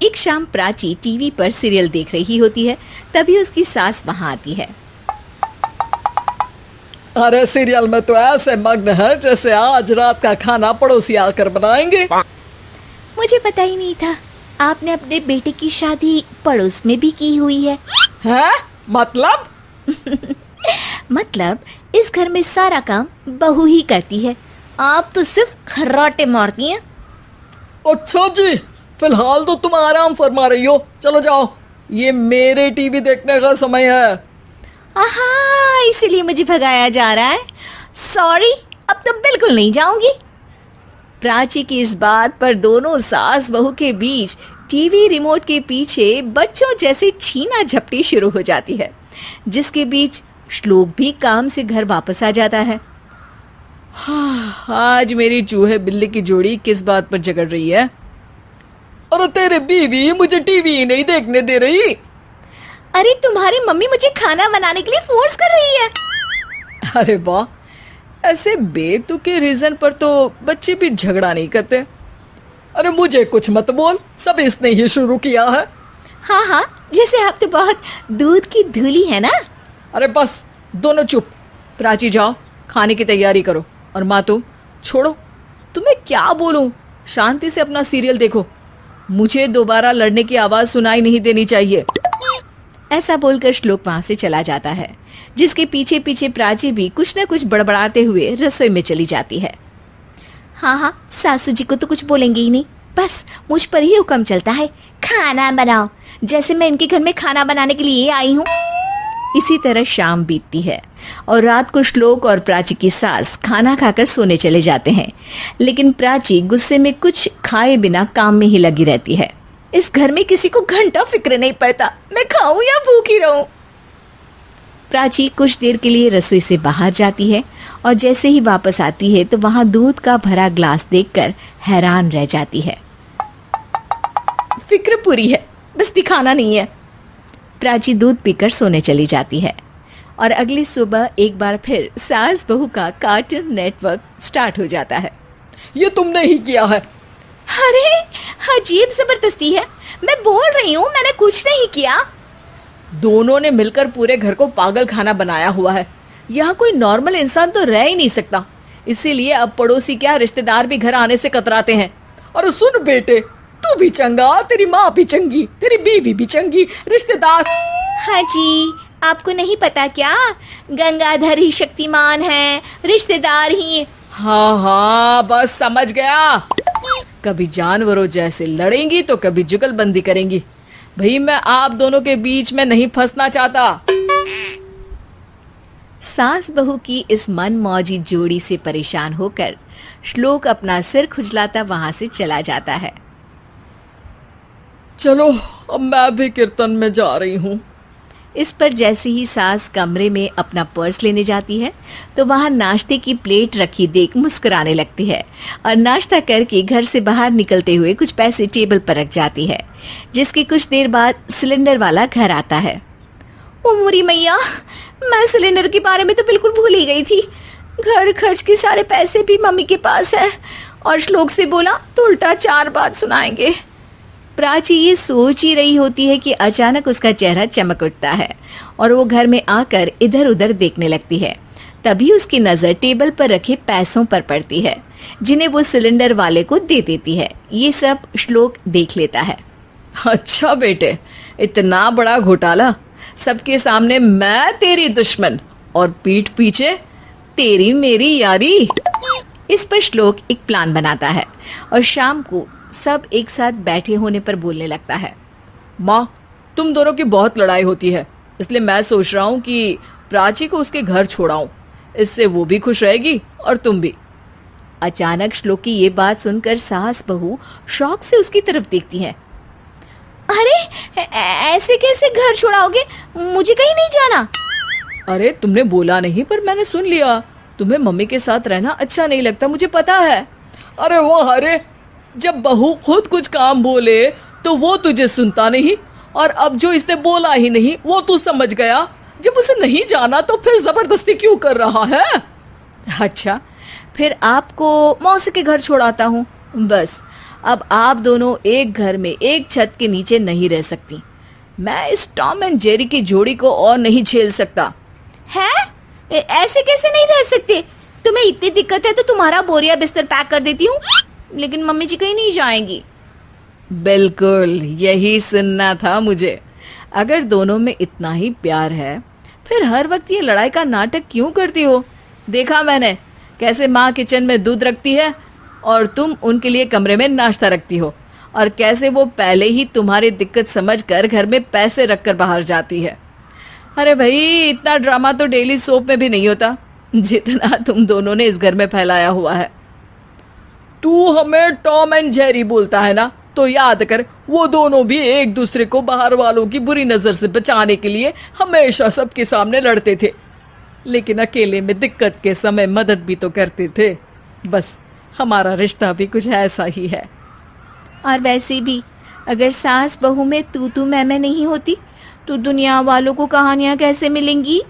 एक शाम प्राची टीवी पर सीरियल देख रही होती है। तभी उसकी सास वहां आती है। अरे सीरियल में तो ऐसे मग्न है जैसे आज रात का खाना पड़ोसी आकर बनाएंगे। मुझे पता ही नहीं था आपने अपने बेटे की शादी पड़ोस में भी की हुई है। हैं? मतलब? मतलब इस घर में सारा काम बहू ही करती है, आप तो सिर्फ खर्राटे मारती हैं। अच्छा जी, फिलहाल तो तुम आराम फरमा रही हो, चलो जाओ, ये मेरे टीवी देखने का समय है। आहा, इसीलिए मुझे भगाया जा रहा है। सॉरी, अब तो बिल्कुल नहीं जाऊंगी। प्राची की इस बात पर दोनों सास बहू के बीच टीवी रिमोट के पीछे बच्चों जैसे छीना झपटी शुरू हो जाती है, जिसके बीच श्लोक भी काम से घर वापस आ जाता है। आज मेरी चूहे बिल्ली की जोड़ी किस बात पर झगड़ रही है? अरे तेरे बीवी मुझे टीवी ही नहीं देखने दे रही। अरे तुम्हारी मम्मी मुझे खाना बनाने के लिए फोर्स कर रही है। अरे वाह, ऐसे बेतुके रीजन पर तो बच्चे भी झगड़ा नहीं करते। अरे मुझे कुछ मत बोल, सब इसने ही शुरू किया है। हाँ हाँ, जैसे आप तो बहुत दूध की धूली है ना। अरे बस दोनों चुप। प्राची जाओ, खाने की तैयारी करो। और माँ तुम छोड़ो, तुम्हें क्या बोलूं, शांति से अपना सीरियल देखो, मुझे दोबारा लड़ने की आवाज सुनाई नहीं देनी चाहिए। ऐसा बोलकर श्लोक वहां से चला जाता है, जिसके पीछे पीछे प्राची भी कुछ न कुछ बड़बड़ाते हुए रसोई में चली जाती है। हाँ हाँ, सासू जी को तो कुछ बोलेंगे ही नहीं, बस मुझ पर ही हुक्म चलता है, खाना बनाओ, जैसे मैं इनके घर में खाना बनाने के लिए आई हूँ। इसी तरह शाम बीतती है और रात को श्लोक और प्राची की सास खाना खाकर सोने चले जाते हैं, लेकिन प्राची गुस्से में कुछ खाए बिना काम में ही लगी रहती है। इस घर में किसी को घंटा फिक्र नहीं पड़ता, मैं खाऊं या भूखी रहूं। प्राची कुछ देर के लिए रसोई से बाहर जाती है और जैसे ही वापस आती है तो वहां दूध का भरा ग्लास देखकर हैरान रह जाती है। फिक्र पूरी है, बस दिखाना नहीं है। प्राची दूध पीकर सोने चली जाती है और अगली सुबह एक बार फिर सास बहू का कार्टून नेटवर्क स्टार्ट हो जाता है। ये तुमने ही किया है। अरे अजीब जबरदस्ती है, मैं बोल रही हूँ मैंने कुछ नहीं किया। दोनों ने मिलकर पूरे घर को पागल खाना बनाया हुआ है। यहाँ कोई नॉर्मल इंसान तो रह ही नहीं सकता, इसीलिए अब पड़ोसी क्या रिश्तेदार भी घर आने से कतराते हैं। और सुन बेटे, तू भी चंगा, तेरी माँ भी चंगी, तेरी बीवी भी चंगी, रिश्तेदार। हाँ जी, आपको नहीं पता क्या, गंगाधर ही शक्तिमान है, रिश्तेदार ही। हाँ हाँ, बस समझ गया। कभी जानवरों जैसे लड़ेंगी तो कभी जुगलबंदी करेंगी। भाई मैं आप दोनों के बीच में नहीं फंसना चाहता। सास बहू की इस मनमौजी जोड़ी से परेशान होकर श्लोक अपना सिर खुजलाता वहां से चला जाता है। चलो अब मैं भी कीर्तन में जा रही हूँ। इस पर जैसे ही सास कमरे में अपना पर्स लेने जाती है तो वहां नाश्ते की प्लेट रखी देख मुस्कुराने लगती है और नाश्ता करके घर से बाहर निकलते हुए कुछ पैसे टेबल पर रख जाती है, जिसके कुछ देर बाद सिलेंडर वाला घर आता है। ओ मोरी मैया, मैं सिलेंडर के बारे में तो बिल्कुल भूल ही गई थी। घर खर्च के सारे पैसे भी मम्मी के पास है और श्लोक से बोला तो उल्टा 4 बात सुनाएंगे। प्राची ये सोच ही रही होती है कि अचानक उसका चेहरा चमक उठता है और वो घर में आकर इधर उधर देखने लगती है। तभी उसकी नज़र टेबल पर रखे पैसों पर पड़ती है, जिन्हें वो सिलेंडर वाले को दे देती है। ये सब श्लोक देख लेता है। अच्छा बेटे, इतना बड़ा घोटाला, सबके सामने मैं तेरी दुश्मन और पीठ पीछे तेरी मेरी यारी। इस पर श्लोक एक प्लान बनाता है और शाम को सब एक साथ बैठे होने पर बोलने लगता है। माँ, तुम दोनों की बहुत लड़ाई होती है, इसलिए मैं सोच रहा हूँ कि प्राची को उसके घर छोड़ाऊं, इससे वो भी खुश रहेगी और तुम भी। अचानक श्लोक की ये बात सुनकर सास बहू शौक से उसकी तरफ देखती हैं। अरे ऐसे कैसे घर छोड़ाओगे, मुझे कहीं नहीं जाना। अरे तुमने बोला नहीं पर मैंने सुन लिया, तुम्हें मम्मी के साथ रहना अच्छा नहीं लगता, मुझे पता है। अरे वो अरे, जब बहू खुद कुछ काम बोले तो वो तुझे सुनता नहीं, और अब जो इसने बोला ही नहीं वो तू समझ गया। जब उसे नहीं जाना तो फिर जबरदस्ती क्यों कर रहा है? अच्छा, फिर आपको मौसी के घर छोड़ाता हूँ, बस अब आप दोनों एक घर में एक छत के नीचे नहीं रह सकती। मैं इस टॉम एंड जेरी की जोड़ी को और नहीं झेल सकता। है? ऐसे कैसे नहीं रह सकते? तुम्हें इतनी दिक्कत है तो तुम्हारा बोरिया बिस्तर पैक कर देती हूँ, लेकिन मम्मी जी कहीं नहीं जाएंगी। बिल्कुल यही सुनना था मुझे। अगर दोनों में इतना ही प्यार है फिर हर वक्त ये लड़ाई का नाटक क्यों करती हो? देखा मैंने कैसे माँ किचन में दूध रखती है और तुम उनके लिए कमरे में नाश्ता रखती हो, और कैसे वो पहले ही तुम्हारी दिक्कत समझकर घर में पैसे रखकर बाहर जाती है। अरे भाई, इतना ड्रामा तो डेली सोप में भी नहीं होता जितना तुम दोनों ने इस घर में फैलाया हुआ है। तू हमें टॉम एंड जेरी बोलता है ना, तो याद कर वो दोनों भी एक दूसरे को बाहर वालों की बुरी नजर से बचाने के लिए हमेशा सबके सामने लड़ते थे, लेकिन अकेले में दिक्कत के समय मदद भी तो करते थे। बस हमारा रिश्ता भी कुछ ऐसा ही है। और वैसे भी अगर सास बहू में तू मैं नहीं होती तो दुनिया वालों को कहानियां कैसे मिलेंगी?